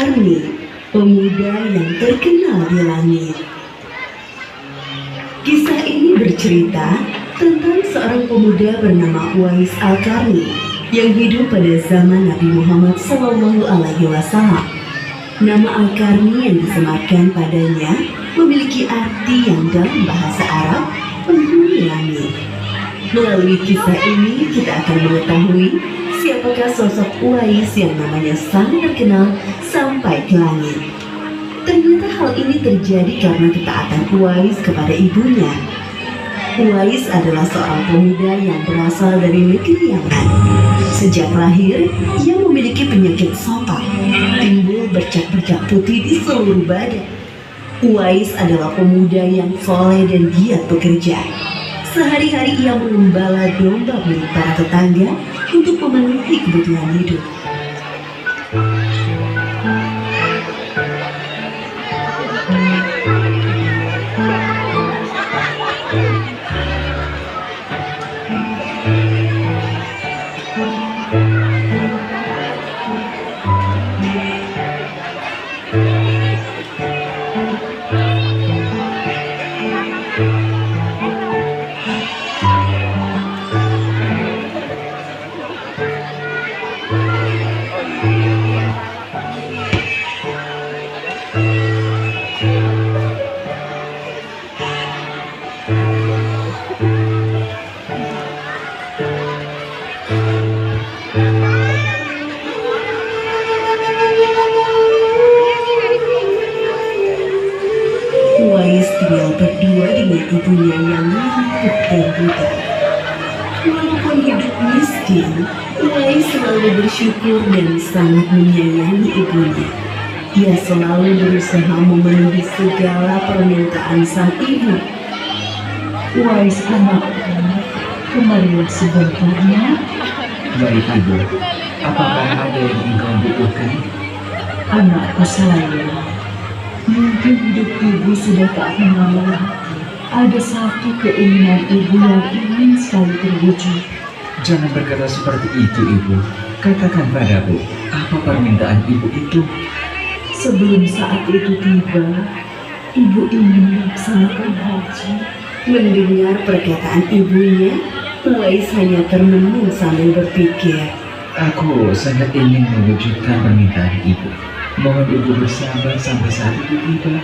Al-Qarni, pemuda yang terkenal di langit. Kisah ini bercerita tentang seorang pemuda bernama Uwais Al-Qarni yang hidup pada zaman Nabi Muhammad SAW. Nama Al-Qarni yang disematkan padanya memiliki arti yang dalam bahasa Arab penghuni langit. Melalui kisah ini kita akan mengetahui siapakah sosok Uwais yang namanya sangat terkenal sampai ke langit. Ternyata hal ini terjadi karena ketaatan Uwais kepada ibunya. Uwais adalah seorang pemuda yang berasal dari negeri Yaman. Sejak lahir, ia memiliki penyakit sopak, timbul bercak-bercak putih di seluruh badan. Uwais adalah pemuda yang soleh dan giat bekerja. Sehari-hari ia mengembala domba milik para tetangga untuk memenuhi kebutuhan hidup. Uwais tinggal berdua dengan ibunya yang lumpuh dan buta. Walaupun hidup miskin, Uwais selalu bersyukur dan sangat menyayangi ibunya. Ia selalu berusaha memenuhi segala permintaan sang ibu. Uwais anakku, kemarilah sebentar ya. Baik ibu, apakah ada yang engkau butuhkan? Anakku sayang, mungkin hidup ibu sudah tak menambah lagi. Ada satu keinginan ibu yang ingin sekali terwujud. Jangan berkata seperti itu ibu. Katakan padaku, apa permintaan ibu itu? Sebelum saat itu tiba, ibu ingin melaksanakan haji. Mendengar perkataan ibunya, Uwais hanya termenung sambil berpikir. Aku sangat ingin mewujudkan permintaan ibu. Mohon ibu bersabar sampai saat itu tiba.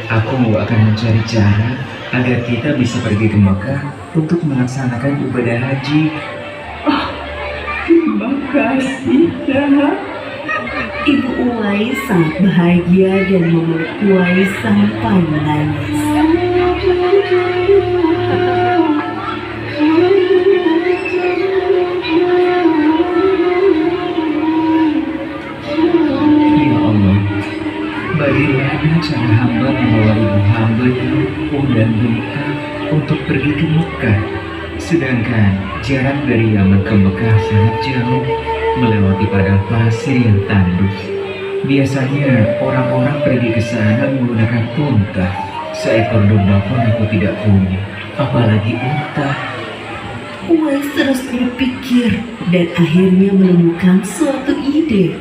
Aku akan mencari cara agar kita bisa pergi ke Mekah untuk melaksanakan ibadah haji. Terima kasih, Nak. Ibu Uwais sangat bahagia dan memeluk Uwais sampai menangis. Ya Allah, bagaimana cara hamba membawa ibu hamba yang lumpuh dan buta untuk pergi ke Mekah? Sedangkan jarak dari Yaman ke Mekah sangat jauh, melewati padang pasir yang tandus. Biasanya orang-orang pergi ke sana menggunakan unta. Seekor domba pun aku tidak punya, apalagi unta. Uwais terus berpikir dan akhirnya menemukan suatu ide.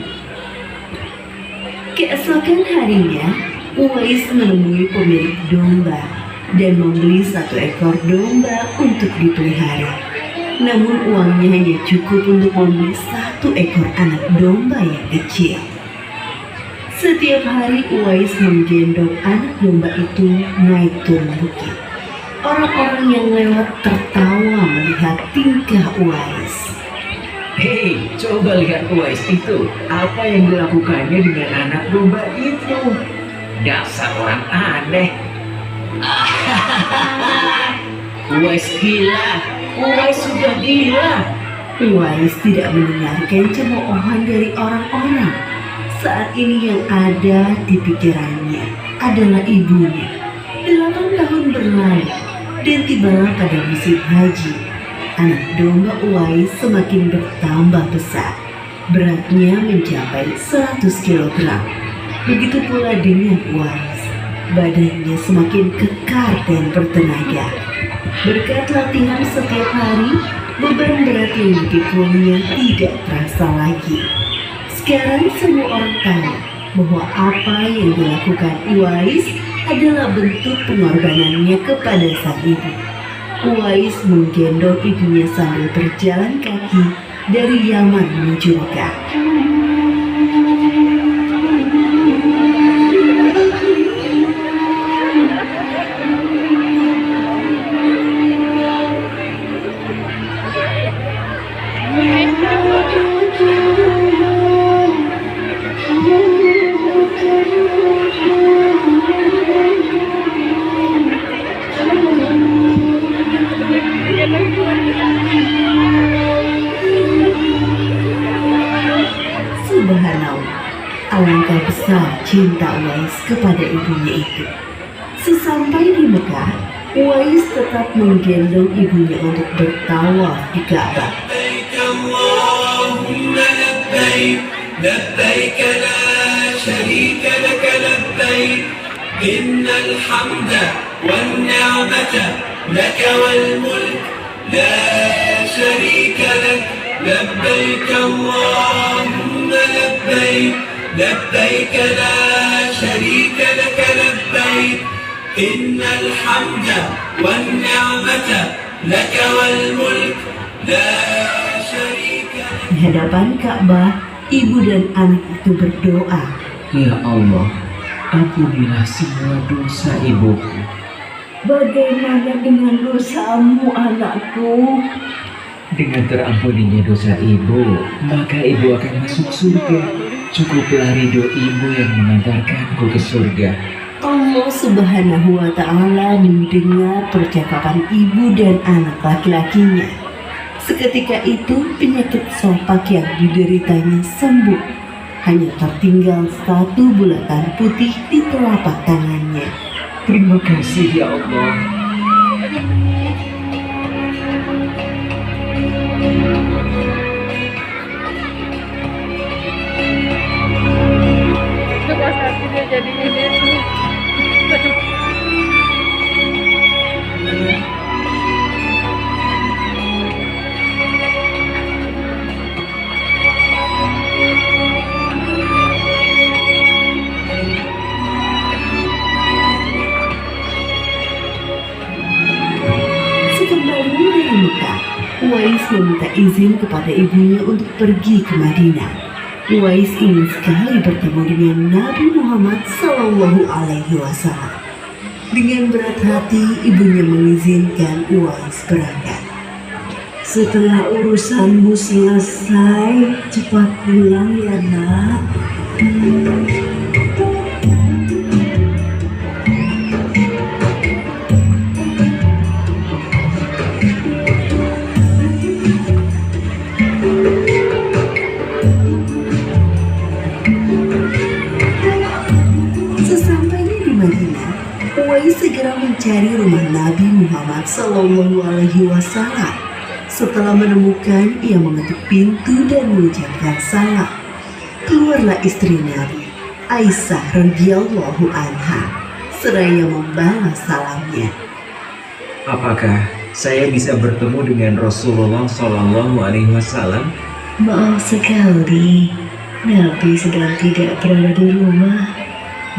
Keesokan harinya, Uwais menemui pemilik domba dan membeli satu ekor domba untuk dipelihara. Namun uangnya hanya cukup untuk membeli satu ekor anak domba yang kecil. Setiap hari Uwais menggendong anak domba itu naik turun bukit. Orang-orang yang lewat tertawa melihat tingkah Uwais. Hei, coba lihat Uwais itu. Apa yang dilakukannya dengan anak domba itu? Dasar orang aneh. Uwais gila. Uwais sudah gila. Uwais tidak mendengarkan cemoohan dari orang-orang. Saat ini yang ada di pikirannya adalah ibunya. 8 tahun berlalu dan tibalah pada musim haji. Anak domba Uwais semakin bertambah besar. Beratnya mencapai 100 kg. Begitu pula dengan Uwais. Badannya semakin kekar dan bertenaga. Berkat latihan setiap hari, beban berat yang dipikulnya tidak terasa lagi. Sekarang semua orang tahu bahwa apa yang dilakukan Uwais adalah bentuk pengorbanannya kepada sang ibu. Uwais menggendong ibunya sambil berjalan kaki dari Yaman menuju Mekah. Subhanallah, alangkah besar cinta Uwais kepada ibunya itu. Sesampai di Mekah, Uwais tetap menggendong ibunya untuk bertawaf di Ka'bah. لبيك اللهم لبيك لبيك لا شريك لك لبيك إن الحمد والنعمة لك والملك لا شريك لك لبيك اللهم لبيك لبيك لا شريك لك لبيك إن الحمد والنعمة لك والملك لا شريك لك. Di hadapan Ka'bah, ibu dan anak itu berdoa, Ya Allah, ampunilah semua dosa ibuku. Bagaimana dengan dosamu, anakku? Dengan terampuninya dosa ibu, maka ibu akan masuk surga. Cukuplah ridho ibu yang mengantarkanku ke surga. Allah Subhanahu wa Ta'ala mendengar percakapan ibu dan anak laki-lakinya. Seketika itu penyakit sopak yang dideritanya sembuh. Hanya tertinggal satu bulatan putih di telapak tangannya. Terima kasih ya Allah. Itu pas hati dia jadi ini tuh. Sekembalinya dari Mekah, Uwais meminta izin kepada ibunya untuk pergi ke Madinah. Uwais ingin sekali bertemu dengan Nabi Muhammad SAW. Dengan berat hati, ibunya mengizinkan Uwais berangkat. Setelah urusanmu selesai, cepat pulang ya nak. Sesampainya di Madinah, Uwais segera mencari rumah Nabi Muhammad SAW. Setelah menemukan, ia mengetuk pintu dan mengucapkan salam. Keluarlah istri Nabi, Aisyah radhiyallahu anha, seraya membalas salamnya. Apakah saya bisa bertemu dengan Rasulullah Shallallahu Alaihi Wasallam? Maaf sekali, Nabi sedang tidak berada di rumah.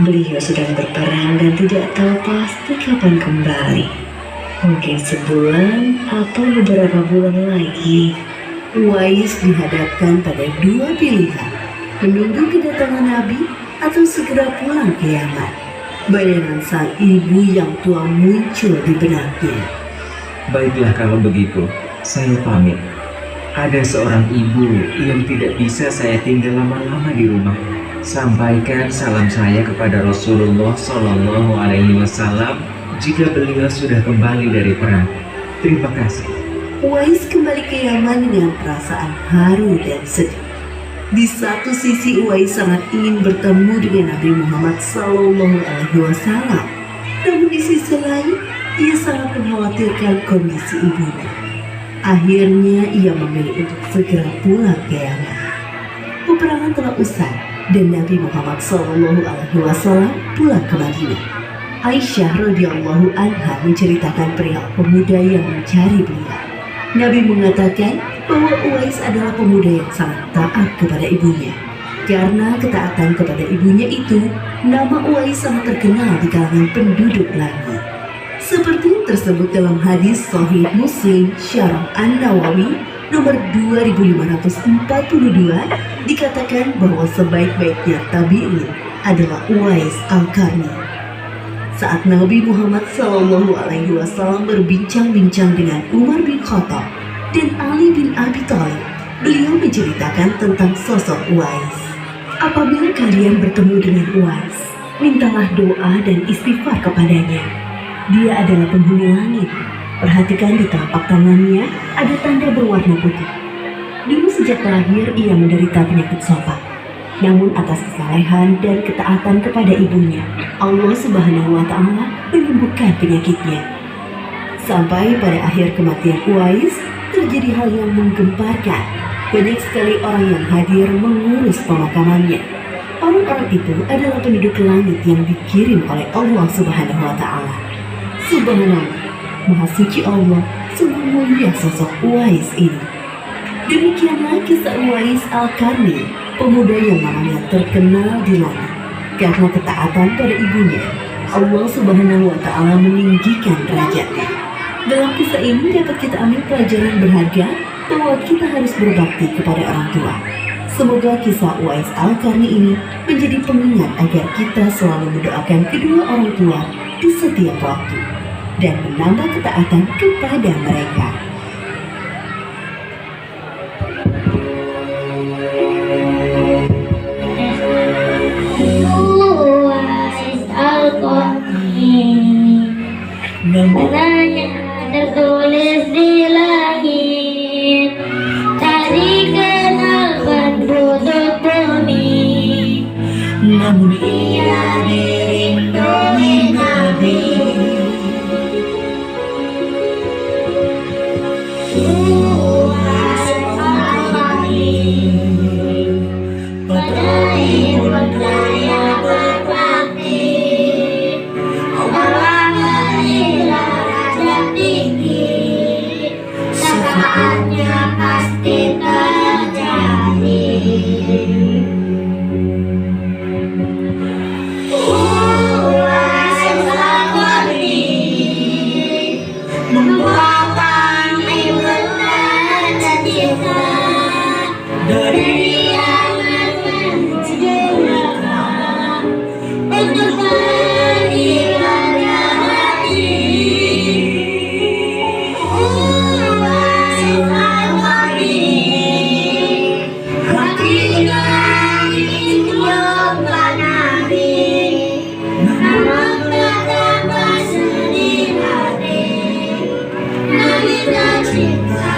Beliau sedang berperang dan tidak tahu pasti kapan kembali. Mungkin sebulan atau beberapa bulan lagi. Uwais dihadapkan pada dua pilihan, menunggu kedatangan Nabi atau segera pulang ke Yaman. Bayangan sang ibu yang tua muncul di benaknya. Baiklah kalau begitu, saya pamit. Ada seorang ibu yang tidak bisa saya tinggal lama-lama di rumah. Sampaikan salam saya kepada Rasulullah Shallallahu Alaihi Wasallam jika beliau sudah kembali dari perang. Terima kasih. Uwais kembali ke Yaman dengan perasaan haru dan sedih. Di satu sisi Uwais sangat ingin bertemu dengan Nabi Muhammad SAW. Namun di sisi lain, ia sangat mengkhawatirkan kondisi ibunya. Akhirnya ia memilih untuk segera pulang ke Yaman. Peperangan telah usai dan Nabi Muhammad SAW pulang ke Madinah. Aisyah radhiyallahu anha menceritakan perihal pemuda yang mencari beliau. Nabi mengatakan bahwa Uwais adalah pemuda yang sangat taat kepada ibunya. Karena ketaatan kepada ibunya itu, nama Uwais sangat terkenal di kalangan penduduk langit. Seperti yang tersebut dalam hadis Sahih Muslim Syarah An-Nawawi nomor 2542, dikatakan bahwa sebaik-baiknya tabi'in adalah Uwais Al-Qarni. Saat Nabi Muhammad SAW berbincang-bincang dengan Umar bin Khattab dan Ali bin Abi Thalib, beliau menceritakan tentang sosok Uwais. Apabila kalian bertemu dengan Uwais, mintalah doa dan istighfar kepadanya. Dia adalah penghuni langit. Perhatikan di telapak tangannya ada tanda berwarna putih. Dulu sejak lahir ia menderita penyakit sopak. Namun atas kesalehan dan ketaatan kepada ibunya, Allah Subhanahu wa Ta'ala menyembuhkan penyakitnya. Sampai pada akhir kematian Uwais, terjadi hal yang menggemparkan. Banyak sekali orang yang hadir mengurus pemakamannya. Orang-orang itu adalah penduduk langit yang dikirim oleh Allah Subhanahu wa Ta'ala. Subhanallah, Maha Suci Allah, sungguh mulia sosok Uwais ini. Demikianlah kisah Uwais Al-Qarni, pemuda yang namanya terkenal di langit. Karena ketaatan pada ibunya, Allah Subhanahu wa Ta'ala meninggikan derajatnya. Dalam kisah ini dapat kita ambil pelajaran berharga bahwa kita harus berbakti kepada orang tua. Semoga kisah Uwais Al-Qarni ini menjadi pengingat agar kita selalu mendoakan kedua orang tua di setiap waktu dan menambah ketaatan kepada mereka. Uwais Al-Qarni, namanya tertulis di langit, tak dikenal penduduk bumi, namun ia dirindungi Nabi. Uwais Al-Qarni, pada ibunda yang berbakti, Allah berilah derajat tinggi, syafaatnya pasti terjadi. Uwais Al-Qarni merupakan ibunda tercinta dari yang menuju neraka untuk beribadah hati. Uwais Al-Qarni, hatinya dijumpa Nabi, namun betapa sedih hati Nabi tercinta